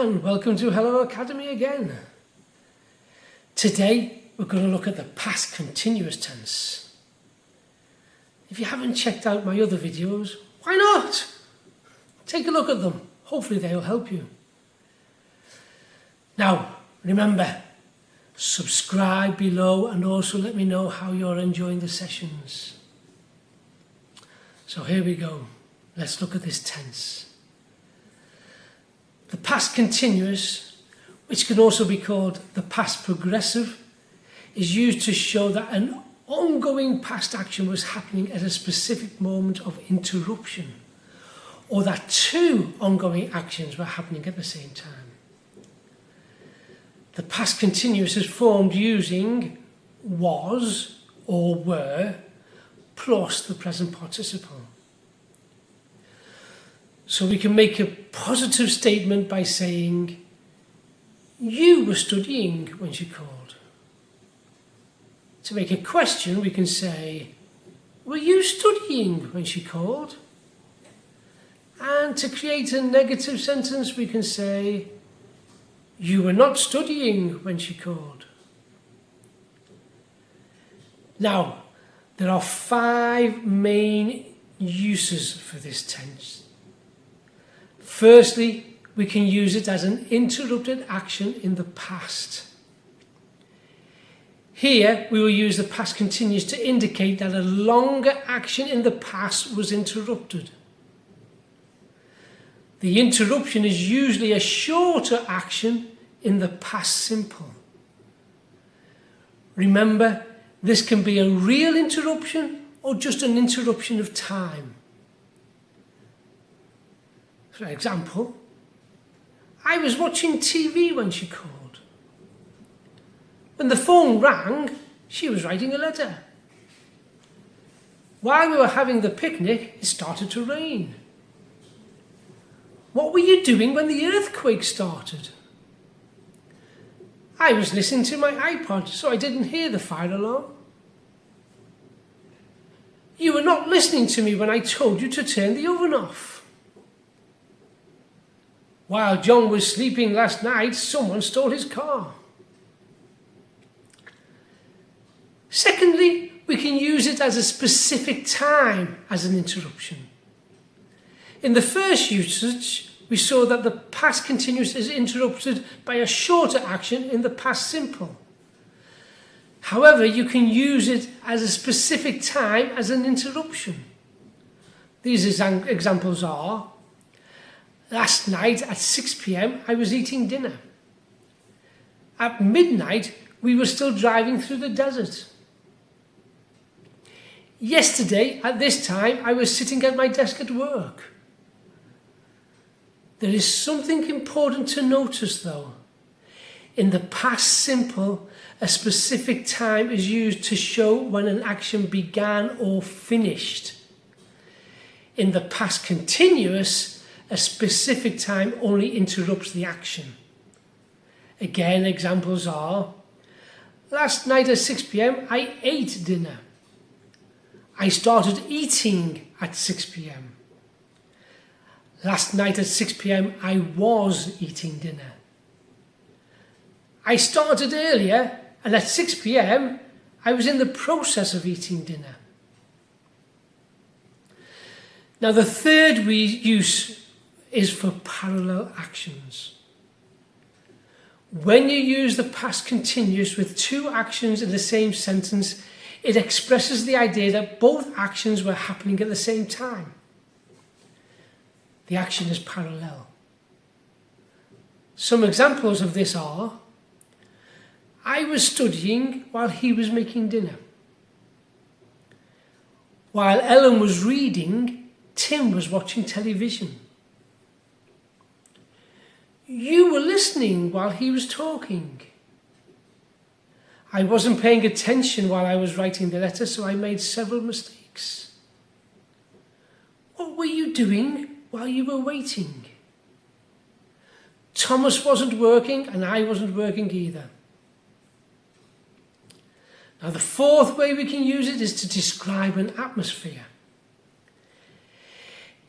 and welcome to Hello Academy again. Today we're going to look at the past continuous tense. If you haven't checked out my other videos, why not? Take a look at them. Hopefully they'll help you. Now, remember, subscribe below and also let me know how you're enjoying the sessions. So here we go. Let's look at this tense. The past continuous, which can also be called the past progressive, is used to show that an ongoing past action was happening at a specific moment of interruption, or that two ongoing actions were happening at the same time. The past continuous is formed using was or were plus the present participle. So we can make a positive statement by saying, you were studying when she called. To make a question, we can say, were you studying when she called? And to create a negative sentence, we can say, you were not studying when she called. Now, there are 5 main uses for this tense. Firstly, we can use it as an interrupted action in the past. Here, we will use the past continuous to indicate that a longer action in the past was interrupted. The interruption is usually a shorter action in the past simple. Remember, this can be a real interruption or just an interruption of time. For example, I was watching TV when she called. When the phone rang, she was writing a letter. While we were having the picnic, it started to rain. What were you doing when the earthquake started? I was listening to my iPod, so I didn't hear the fire alarm. You were not listening to me when I told you to turn the oven off. While John was sleeping last night, someone stole his car. Secondly, we can use it as a specific time as an interruption. In the first usage, we saw that the past continuous is interrupted by a shorter action in the past simple. However, you can use it as a specific time as an interruption. These examples are, last night at 6 p.m. I was eating dinner. At midnight we were still driving through the desert. Yesterday at this time I was sitting at my desk at work. There is something important to notice though. In the past simple, a specific time is used to show when an action began or finished. In the past continuous, a specific time only interrupts the action. Again, examples are, last night at 6 p.m. I ate dinner. I started eating at 6 p.m. Last night at 6 p.m. I was eating dinner. I started earlier, and at 6 p.m. I was in the process of eating dinner. Now the third use is for parallel actions. When you use the past continuous with 2 actions in the same sentence, it expresses the idea that both actions were happening at the same time. The action is parallel. Some examples of this are, I was studying while he was making dinner. While Ellen was reading, Tim was watching television. You were listening while he was talking. I wasn't paying attention while I was writing the letter, so I made several mistakes. What were you doing while you were waiting? Thomas wasn't working and I wasn't working either. Now the fourth way we can use it is to describe an atmosphere.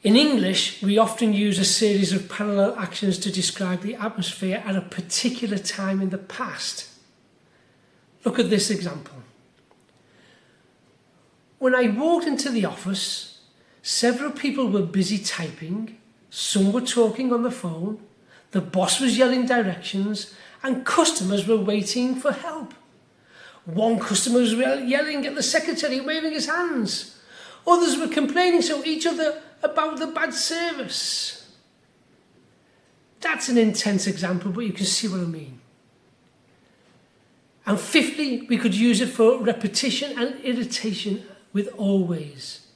In English, we often use a series of parallel actions to describe the atmosphere at a particular time in the past. Look at this example. When I walked into the office, several people were busy typing, some were talking on the phone, the boss was yelling directions, and customers were waiting for help. One customer was yelling at the secretary, waving his hands. Others were complaining to each other about the bad service. That's an intense example, but you can see what I mean. And fifthly, we could use it for repetition and irritation with always.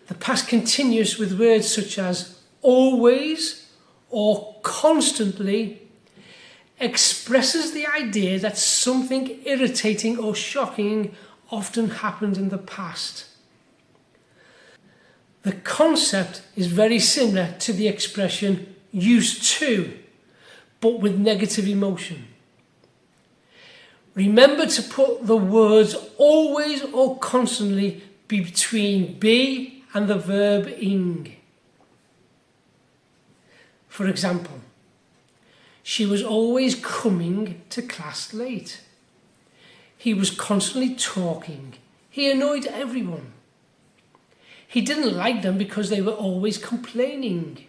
The past continuous with words such as always or constantly expresses the idea that something irritating or shocking often happened in the past. The concept is very similar to the expression used to, but with negative emotion. Remember to put the words always or constantly between be and the verb ing. For example, she was always coming to class late. He was constantly talking. He annoyed everyone. He didn't like them because they were always complaining.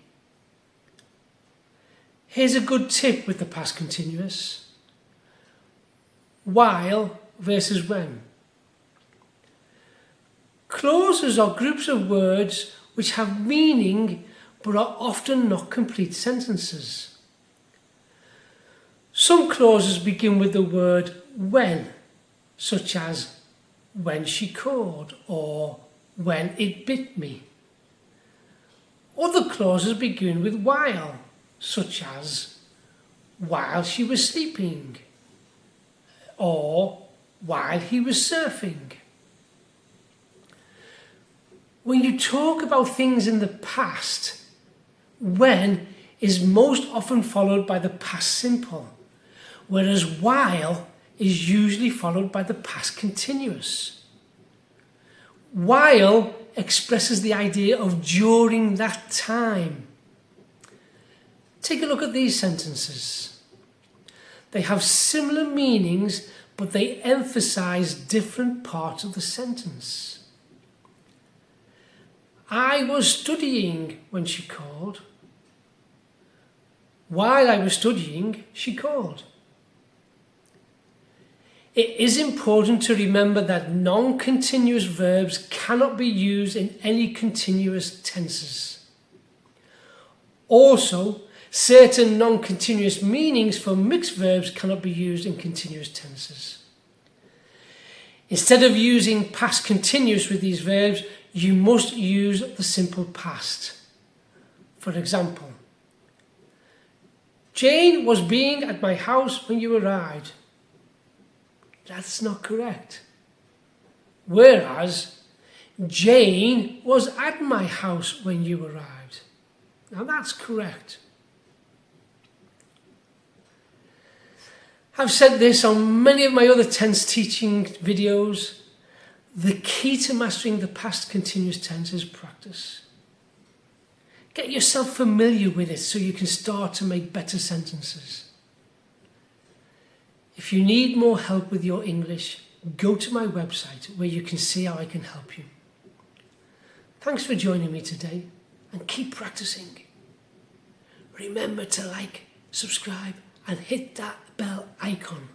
Here's a good tip with the past continuous. While versus when. Clauses are groups of words which have meaning but are often not complete sentences. Some clauses begin with the word when, such as when she called or when it bit me. Other clauses begin with while, such as while she was sleeping or while he was surfing. When you talk about things in the past, when is most often followed by the past simple, whereas while is usually followed by the past continuous. While expresses the idea of during that time. Take a look at these sentences. They have similar meanings, but they emphasize different parts of the sentence. I was studying when she called. While I was studying, she called. It is important to remember that non-continuous verbs cannot be used in any continuous tenses. Also, certain non-continuous meanings for mixed verbs cannot be used in continuous tenses. Instead of using past continuous with these verbs, you must use the simple past. For example, Jane was being at my house when you arrived. That's not correct. Whereas, Jane was at my house when you arrived. Now that's correct. I've said this on many of my other tense teaching videos. The key to mastering the past continuous tense is practice. Get yourself familiar with it so you can start to make better sentences. If you need more help with your English, go to my website where you can see how I can help you. Thanks for joining me today and keep practicing. Remember to like, subscribe and hit that bell icon